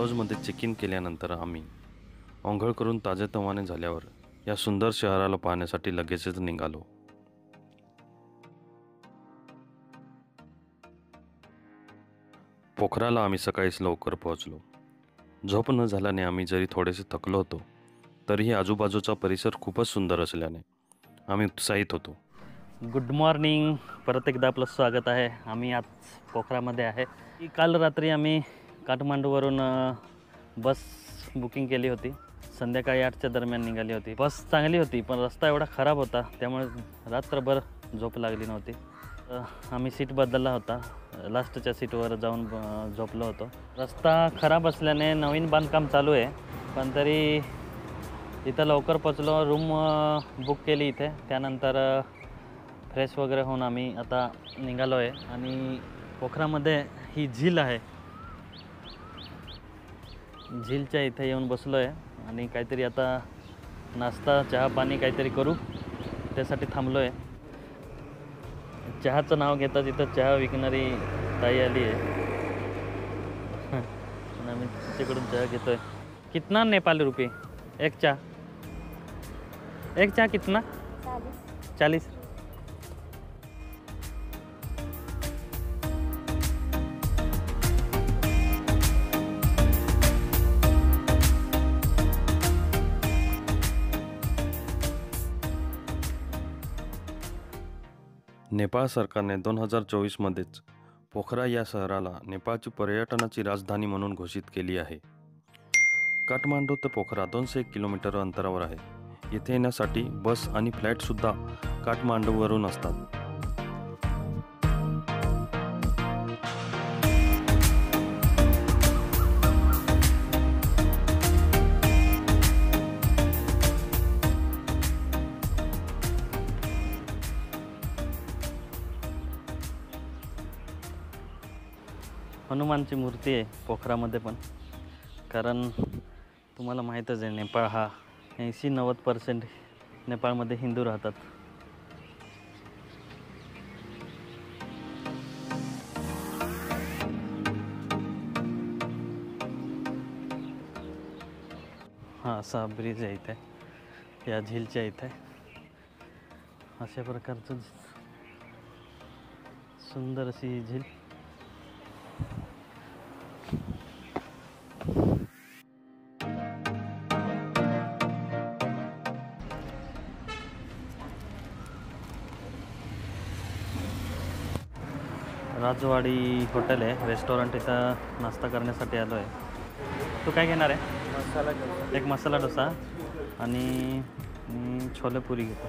लॉजमध्ये check in केल्यानंतर आम्ही अंघोळ करून ताजेतवाने झाल्यावर या सुंदर शहराला पाहण्यासाठी लगेचच निघालो. पोखराला आम्ही सकाळीच लवकर पोहोचलो. झोप न झाल्याने आम्ही जरी थोडेसे थकलो होतो तरीही आजूबाजूचा परिसर खूपच सुंदर असल्याने आम्ही उत्साहित होतो. Good morning. परत एकदा आपलं स्वागत आहे. आम्ही आज पोखरामध्ये आहे. काल रात्री आम्ही काठमांडूवरून बस बुकिंग केली होती. संध्याकाळी 8च्या दरम्यान निघाली होती. बस चांगली होती पण रस्ता एवढा खराब होता त्यामुळे रात्रभर झोप लागली नव्हती. आम्ही सीट बदलला होता. लास्टच्या सीटवर जाऊन झोपलो होतो. रस्ता खराब असल्याने नवीन बांधकाम चालू आहे पण तरी इथं लवकर पोचलो. रूम बुक केली इथे. त्यानंतर फ्रेश वगैरे होऊन आम्ही आता निघालो आहे आणि पोखरामध्ये ही झील आहे. झीलच्या इथे येऊन बसलो आहे आणि काहीतरी आता नाश्ता चहा पाणी काहीतरी करू त्यासाठी थांबलो आहे. चहाचं नाव घेतात इथं चहा विकणारी ताई आली आहे आणि आम्ही तिच्याकडून चहा घेतो आहे. कितना नेपाली रुपये एक चहा? एक चहा कितना? 40. नेपाळ सरकारने 2024मध्येच पोखरा या शहराला नेपाळची पर्यटनाची राजधानी म्हणून घोषित केली आहे. काठमांडू ते पोखरा 201 किलोमीटर अंतरावर आहे. येथे येण्यासाठी बस आणि फ्लाईटसुद्धा काठमांडूवरून असतात. हनुमानची मूर्ती आहे पोखरामध्ये पण, कारण तुम्हाला माहीतच आहे नेपाळ हा 80-90% नेपाळमध्ये हिंदू राहतात. हा असा ब्रिज आहे इथे या झीलच्या इथे. अशा प्रकारचं सुंदर अशी झील. राजवाडी हॉटेल आहे, रेस्टॉरंट. इथं नाश्ता करण्यासाठी आलो आहे. तू काय घेणार आहे? मसाला डोसा. एक मसाला डोसा आणि छोले पुरी घेतो.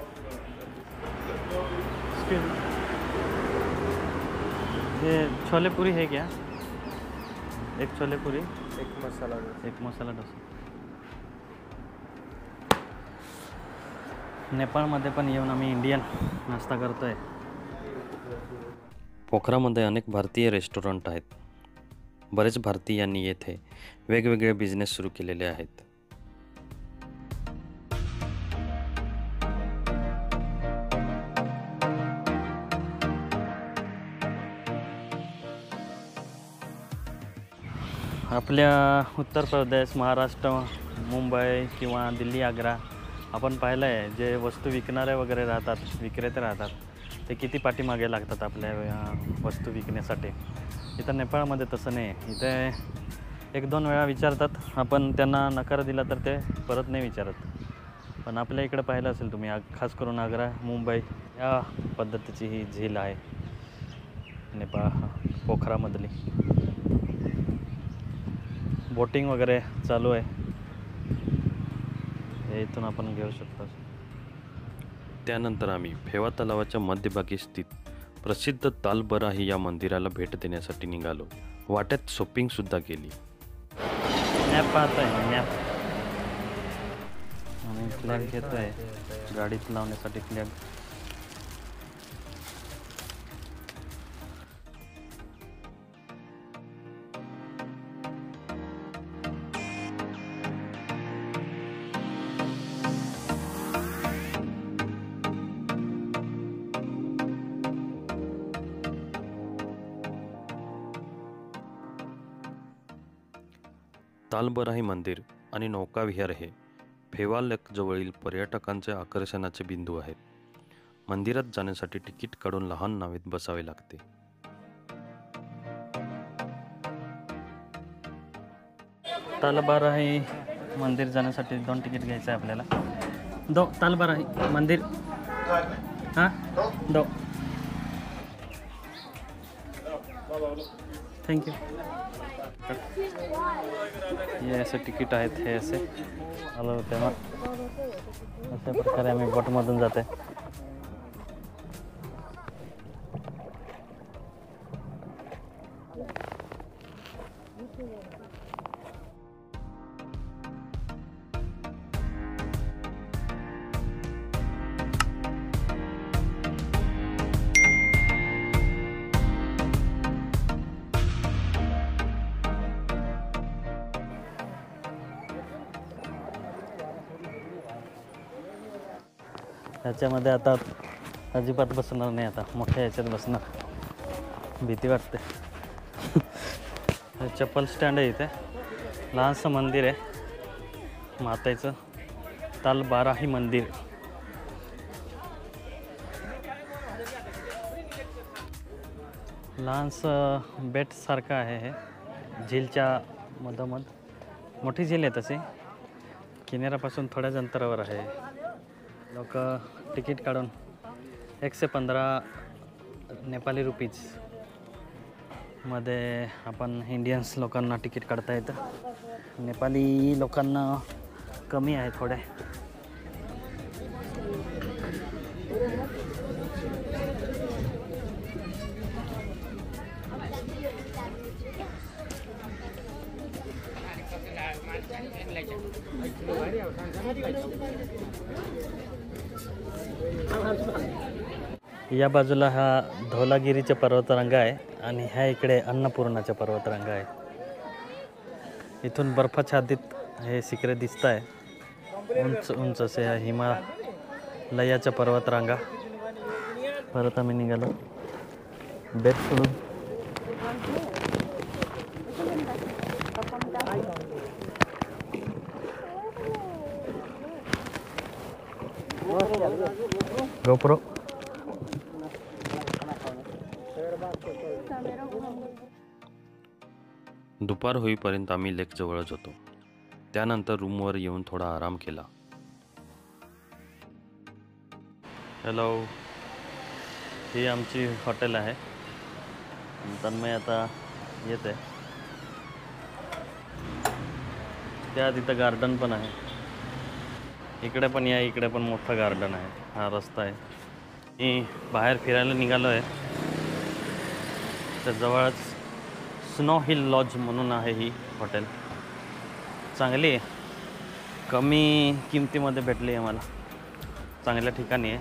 ये छोले पुरी है क्या? एक छोले पुरी, एक मसाला डोसा. एक मसाला डोसा. नेपाळमध्ये पण येऊन आम्ही इंडियन नाश्ता करतो आहे. पोखरामध्ये अनेक भारतीय रेस्टॉरंट आहेत. बरेच भारतीयांनी येथे वेगवेगळे बिझनेस सुरू केलेले आहेत. आपल्या उत्तर प्रदेश, महाराष्ट्र, मुंबई किंवा दिल्ली, आग्रा आपण पाहिलं आहे जे वस्तू विकणारे वगैरे राहतात, विक्रेते राहतात, ते किती पाठीमागे लागतात आपल्या वस्तू विकण्यासाठी. इथं नेपाळमध्ये तसं नाही. इथे 1-2 वेळा विचारतात. आपण त्यांना नकार दिला तर ते परत नाही विचारत. पण आपल्या इकडे पाहिलं असेल तुम्ही, खास करून आग्रा, मुंबई या पद्धतीची ही झील आहे नेपाळ पोखरामधली. बोटिंग वगैरे चालू आहे. हे इथून आपण घेऊ शकतो. त्यानंतर आम्ही फेवा तलावाच्या मध्यभागी स्थित प्रसिद्ध तालबराही या मंदिराला भेट देण्यासाठी निघालो. वाट्यात शॉपिंगसुद्धा केली. मॅप पाहतोय, मॅप आणि फ्लॅग घेतोय गाडीत लावण्यासाठी. फ्लॅग तालबराही मंदिर आणि नौकाविहार हे फेवाल लेक जवळील पर्यटकांचे आकर्षणाचे बिंदू आहेत. मंदिरात जाण्यासाठी तिकीट काढून लहान नावेत बसावे लागते. तालबराही मंदिर जाण्यासाठी 2 तिकीट घ्यायचं आहे आपल्याला. तालबराही मंदिर हां थँक्यू. हे असे तिकीट आहेत. हे असे आलं तेव्हा अशा प्रकारे आम्ही बोटमधून जाते. ह्याच्यामध्ये आता अजिबात बसणार नाही. आता मोठ्या ह्याच्यात बसणार, भीती वाटते. चप्पल स्टँड आहे इथे. लहानसं मंदिर आहे मातेचं, तालबराही मंदिर. लहानसं बेटसारखं आहे हे. झीलच्या मधोमध मोठी झील आहे तशी, किनाऱ्यापासून थोड्याच अंतरावर आहे. लोक तिकीट काढून 115 नेपाली रुपीज मध्ये आपण इंडियन्स लोकांना तिकीट काढता येतं. नेपाली लोकांना कमी आहे थोडे. या बाजूला हा धौलागिरीचे पर्वतरांग आहे आणि ह्या इकडे अन्नपूर्णाचे पर्वतरांग आहे. इथून बर्फाच्छादित हे शिखरे दिसत आहे. उंच उंच असे हिमालयाच्या पर्वतरांगा. परत आम्ही निघालो बेट सोडून. GoPro. दुपार होईपर्यंत आम्ही लेकजवळच होतो. त्यानंतर रूमवर येऊन थोडा आराम केला. हॅलो, ही आमची हॉटेल आहे. तन्मय आता येते. त्या तिथं गार्डन पण आहे. इकडे पण या, इकडे पण मोठं गार्डन आहे. हा रस्ता आहे. मी बाहेर फिरायला निघालो आहे. त्या जवळच स्नो हिल लॉज म्हणून आहे ही हॉटेल. चांगली आहे, कमी किमतीमध्ये भेटली आहे मला. चांगल्या ठिकाणी आहे.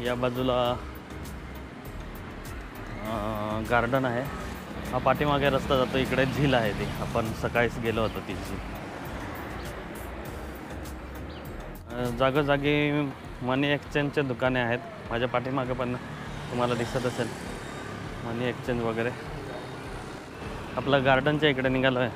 या बाजूला गार्डन आहे. हा पाठीमागे रस्ता जातो. इकडे झील आहे ती. आपण सकाळीच गेलो होतो ती झील. जागोजागी मनी एक्सचेंजचे दुकाने आहेत. माझ्या पाठीमागे पण तुम्हाला दिसत असेल मनी एक्सचेंज वगैरे. आपलं गार्डनच्या इकडे निघालो आहे.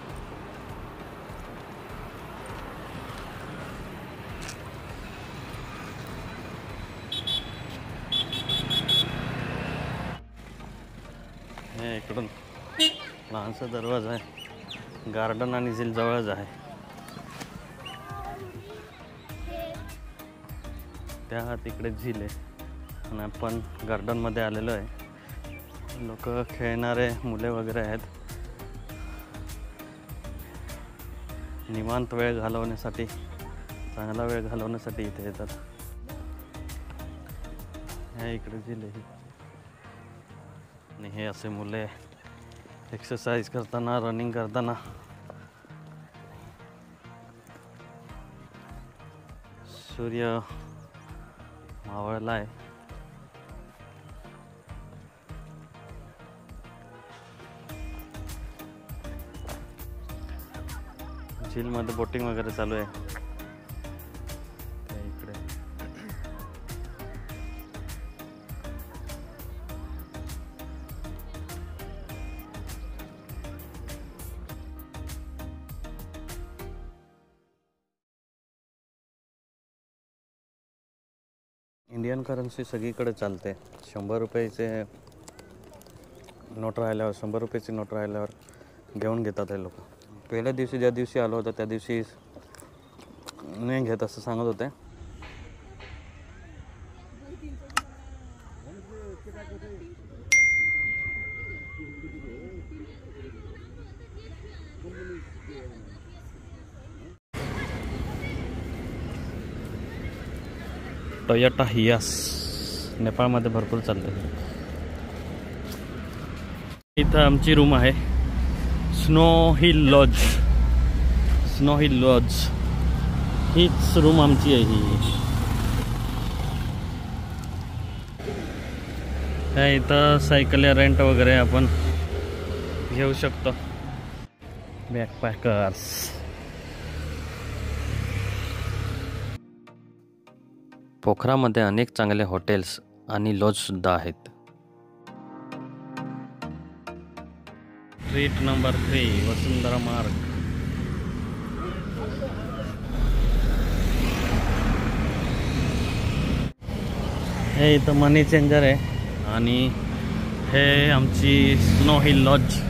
हे इकडून लहानसा दरवाजा आहे. गार्डन आणि झील जवळच आहे. त्या तिकडे झील आहे आणि आपण गार्डनमध्ये आलेलो आहे. लोक खेळणारे मुले वगैरे आहेत. निवांत वेळ घालवण्यासाठी, चांगला वेळ घालवण्यासाठी इथे येतात. ह्या इकडे झील आहे आणि हे असे मुले एक्सरसाइज करताना, रनिंग करताना. सूर्य मावळला आहे. झीलमध्ये बोटिंग वगैरे चालू आहे. इकडे इंडियन करन्सी सगळीकडे चालते. 100 रुपयाचे नोट राहिल्यावर 100 रुपयाची नोट राहिल्यावर घेऊन घेतात हे लोक. पहिल्या दिवशी ज्या दिवशी आलो होतो त्या दिवशी नाही घेत असं सांगत होते. टोयोटा हियास नेपाळमध्ये भरपूर चालते. इथं आमची रूम आहे, Snow Hill Lodge. Snow Hill Lodge हीच रूम आमची आहे. ही इथं सायकल रेंट वगैरे आपण घेऊ शकतो. बॅकपॅकर्स. पोखरामध्ये अनेक चांगले हॉटेल्स आणि लॉजसुद्धा आहेत. स्ट्रीट नंबर 3 वसुंधरा मार्ग. हे इथं मनी चेंजर आहे आणि हे आमची स्नो हिल लॉज.